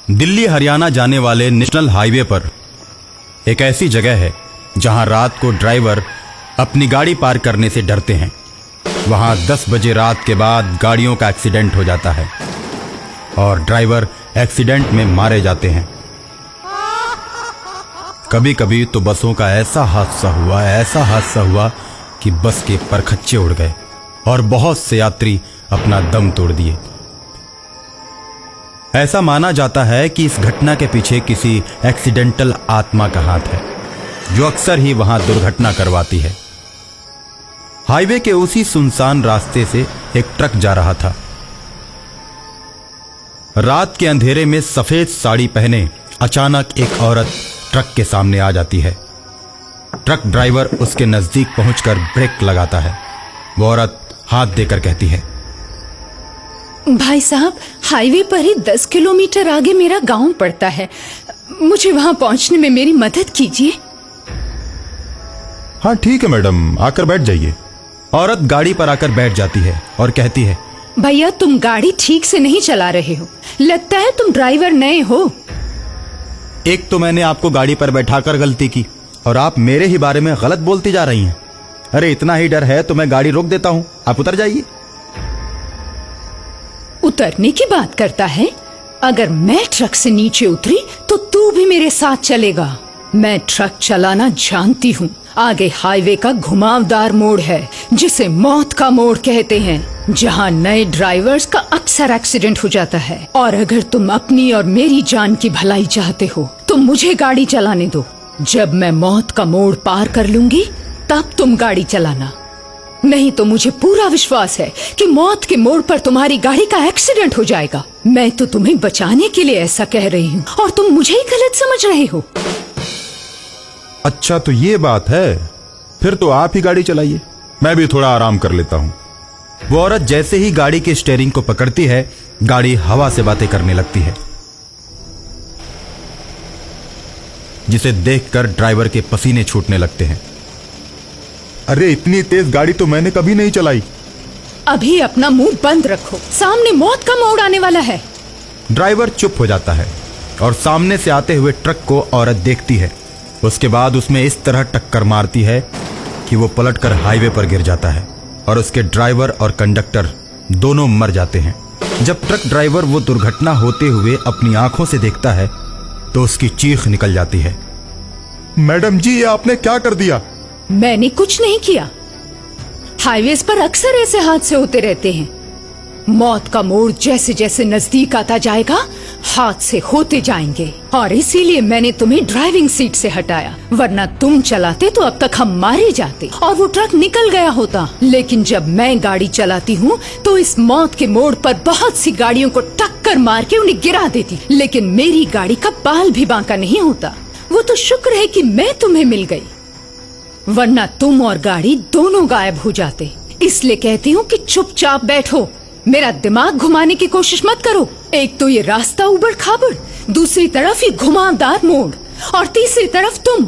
दिल्ली हरियाणा जाने वाले national highway पर एक ऐसी जगह है जहां रात को ड्राइवर अपनी गाड़ी पार करने से डरते हैं। वहां 10 बजे रात के बाद गाड़ियों का एक्सीडेंट हो जाता है और ड्राइवर एक्सीडेंट में मारे जाते हैं। कभी कभी तो बसों का ऐसा हादसा हुआ कि बस के परखच्चे उड़ गए और बहुत से यात्री अपना दम तोड़ दिए। ऐसा माना जाता है कि इस घटना के पीछे किसी एक्सीडेंटल आत्मा का हाथ है जो अक्सर ही वहां दुर्घटना करवाती है। हाईवे के उसी सुनसान रास्ते से एक ट्रक जा रहा था। रात के अंधेरे में सफेद साड़ी पहने अचानक एक औरत ट्रक के सामने आ जाती है। ट्रक ड्राइवर उसके नजदीक पहुंचकर ब्रेक लगाता है। वो औरत हाथ देकर कहती है, भाई साहब, हाईवे पर ही 10 किलोमीटर आगे मेरा गांव पड़ता है, मुझे वहां पहुंचने में मेरी मदद कीजिए। हाँ ठीक है मैडम, आकर बैठ जाइए। औरत गाड़ी पर आकर बैठ जाती है और कहती है, भैया तुम गाड़ी ठीक से नहीं चला रहे हो, लगता है तुम ड्राइवर नए हो। एक तो मैंने आपको गाड़ी पर बैठाकर गलती की और आप मेरे ही बारे में गलत बोलती जा रही हैं। अरे इतना ही डर है तो मैं गाड़ी रोक देता हूं, आप उतर जाइए। उतरने की बात करता है? अगर मैं ट्रक से नीचे उतरी तो तू भी मेरे साथ चलेगा। मैं ट्रक चलाना जानती हूँ। आगे हाईवे का घुमावदार मोड़ है जिसे मौत का मोड़ कहते हैं, जहाँ नए ड्राइवर्स का अक्सर एक्सीडेंट हो जाता है। और अगर तुम अपनी और मेरी जान की भलाई चाहते हो तो मुझे गाड़ी चलाने दो। जब मैं मौत का मोड़ पार कर लूंगी तब तुम गाड़ी चलाना। नहीं तो मुझे पूरा विश्वास है कि मौत के मोड़ पर तुम्हारी गाड़ी का एक्सीडेंट हो जाएगा। मैं तो तुम्हें बचाने के लिए ऐसा कह रही हूँ और तुम मुझे ही गलत समझ रहे हो। अच्छा तो ये बात है, फिर तो आप ही गाड़ी चलाइए, मैं भी थोड़ा आराम कर लेता हूँ। वो औरत जैसे ही गाड़ी के स्टीयरिंग को पकड़ती है, गाड़ी हवा से बातें करने लगती है, जिसे देखकर ड्राइवर के पसीने छूटने लगते हैं। अरे इतनी तेज गाड़ी तो मैंने कभी नहीं चलाई। अभी अपना मुंह बंद रखो, सामने मौत का मोड़ आने वाला है। ड्राइवर चुप हो जाता है और सामने से आते हुए ट्रक को औरत देखती है। उसके बाद उसमें इस तरह टक्कर मारती है कि वो पलटकर हाईवे पर गिर जाता है और उसके ड्राइवर और कंडक्टर दोनों मर जाते हैं। जब ट्रक ड्राइवर वो दुर्घटना होते हुए अपनी आंखों से देखता है तो उसकी चीख निकल जाती है, मैडम जी ये आपने क्या कर दिया? मैंने कुछ नहीं किया। हाईवेज पर अक्सर ऐसे हादसे होते रहते हैं। मौत का मोड़ जैसे जैसे नजदीक आता जाएगा हादसे होते जाएंगे और इसीलिए मैंने तुम्हें ड्राइविंग सीट से हटाया, वरना तुम चलाते तो अब तक हम मारे जाते और वो ट्रक निकल गया होता। लेकिन जब मैं गाड़ी चलाती हूँ तो इस मौत के मोड़ पर बहुत सी गाड़ियों को टक्कर मार के उन्हें गिरा देती, लेकिन मेरी गाड़ी का बाल भी बांका नहीं होता। वो तो शुक्र है कि मैं तुम्हें मिल गई, वरना तुम और गाड़ी दोनों गायब हो जाते। इसलिए कहती हूँ कि चुपचाप बैठो, मेरा दिमाग घुमाने की कोशिश मत करो। एक तो ये रास्ता उबड़ खाबड़, दूसरी तरफ ये घुमावदार मोड़ और तीसरी तरफ तुम।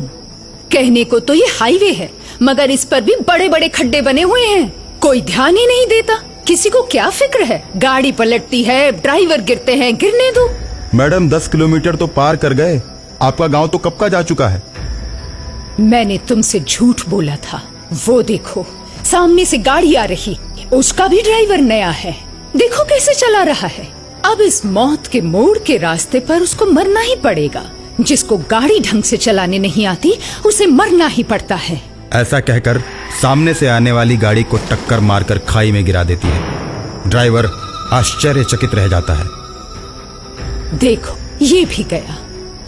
कहने को तो ये हाईवे है मगर इस पर भी बड़े बड़े खड्डे बने हुए हैं, कोई ध्यान ही नहीं देता। किसी को क्या फिक्र है? गाड़ी पलटती है, ड्राइवर गिरते हैं, गिरने दो। मैडम 10 किलोमीटर तो पार कर गए, आपका गांव तो कब का जा चुका है। मैंने तुमसे झूठ बोला था। वो देखो सामने से गाड़ी आ रही, उसका भी ड्राइवर नया है, देखो कैसे चला रहा है। अब इस मौत के मोड़ के रास्ते पर उसको मरना ही पड़ेगा। जिसको गाड़ी ढंग से चलाने नहीं आती उसे मरना ही पड़ता है। ऐसा कहकर सामने से आने वाली गाड़ी को टक्कर मारकर खाई में गिरा देती है। ड्राइवर आश्चर्यचकित रह जाता है। देखो ये भी गया।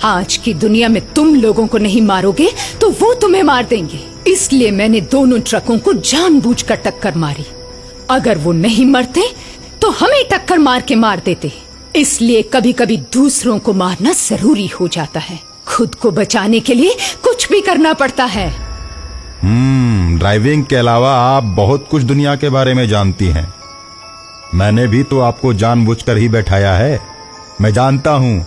आज की दुनिया में तुम लोगों को नहीं मारोगे तो वो तुम्हें मार देंगे। इसलिए मैंने दोनों ट्रकों को जानबूझकर टक्कर मारी। अगर वो नहीं मरते तो हमें टक्कर मार के मार देते। इसलिए कभी कभी दूसरों को मारना जरूरी हो जाता है। खुद को बचाने के लिए कुछ भी करना पड़ता है। ड्राइविंग के अलावा आप बहुत कुछ दुनिया के बारे में जानती हैं। मैंने भी तो आपको जानबूझकर ही बैठाया है। मैं जानता हूँ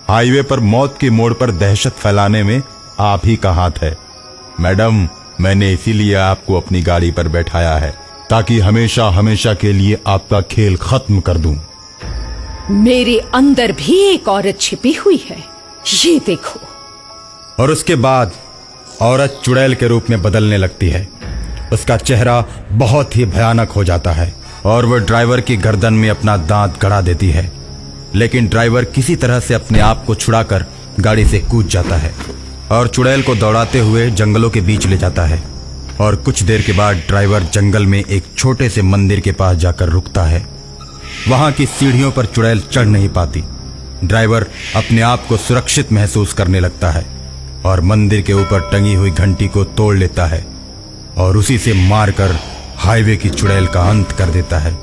हाईवे पर मौत के मोड़ पर दहशत फैलाने में आप ही का हाथ है। मैडम मैंने इसीलिए आपको अपनी गाड़ी पर बैठाया है ताकि हमेशा हमेशा के लिए आपका खेल खत्म कर दूं। मेरे अंदर भी एक औरत छिपी हुई है, ये देखो। और उसके बाद औरत चुड़ैल के रूप में बदलने लगती है। उसका चेहरा बहुत ही भयानक हो जाता है और वह ड्राइवर की गर्दन में अपना दांत गड़ा देती है। लेकिन ड्राइवर किसी तरह से अपने आप को छुड़ाकर गाड़ी से कूद जाता है और चुड़ैल को दौड़ाते हुए जंगलों के बीच ले जाता है। और कुछ देर के बाद ड्राइवर जंगल में एक छोटे से मंदिर के पास जाकर रुकता है। वहां की सीढ़ियों पर चुड़ैल चढ़ नहीं पाती। ड्राइवर अपने आप को सुरक्षित महसूस करने लगता है और मंदिर के ऊपर टंगी हुई घंटी को तोड़ लेता है और उसी से मारकर हाईवे की चुड़ैल का अंत कर देता है।